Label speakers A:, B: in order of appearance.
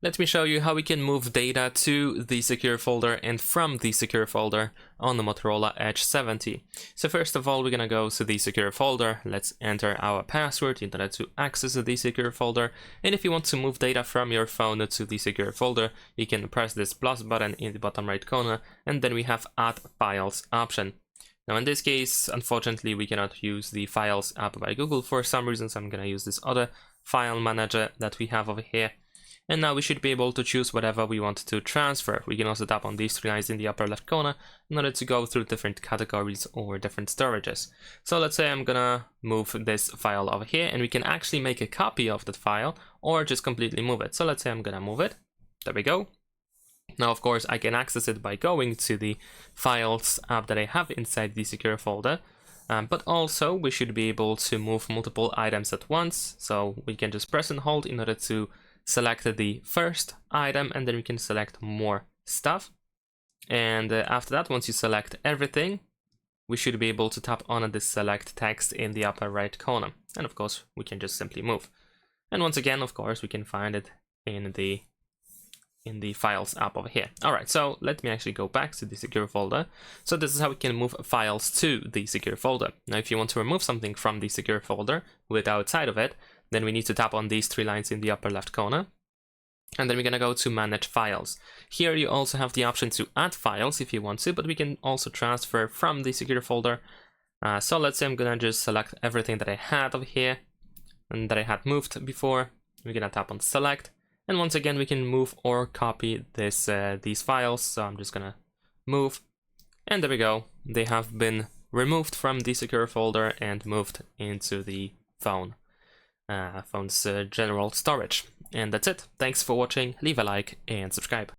A: Let me show you how we can move data to the secure folder and from the secure folder on the Motorola Edge 70. So first of all, we're gonna go to the secure folder. Let's enter our password in order to access the secure folder. And if you want to move data from your phone to the secure folder, you can press this plus button in the bottom right corner, and then we have Add Files option. Now in this case, unfortunately, we cannot use the Files app by Google for some reason, so I'm gonna use this other file manager that we have over here. And now we should be able to choose whatever we want to transfer. We can also tap on these three lines in the upper left corner in order to go through different categories or different storages. So let's say I'm gonna move this file over here, and we can actually make a copy of that file or just completely move it. So let's say I'm gonna move it. There we go. Now, of course, I can access it by going to the Files app that I have inside the secure folder. But also we should be able to move multiple items at once. So we can just press and hold in order to select the first item, and then we can select more stuff. And after that, once you select everything, we should be able to tap on this select text in the upper right corner. And of course, we can just simply move. And once again, of course, we can find it in the Files app over here. All right, so let me actually go back to the secure folder. So this is how we can move files to the secure folder. Now, if you want to remove something from the secure folder with outside of it, then we need to tap on these three lines in the upper left corner. And then we're gonna go to Manage Files. Here you also have the option to add files if you want to, but we can also transfer from the secure folder. So let's say I'm gonna just select everything that I had over here and that I had moved before. We're gonna tap on Select. And once again, we can move or copy these files. So I'm just gonna move. And there we go. They have been removed from the secure folder and moved into the phone's general storage. And that's it. Thanks for watching. Leave a like and subscribe.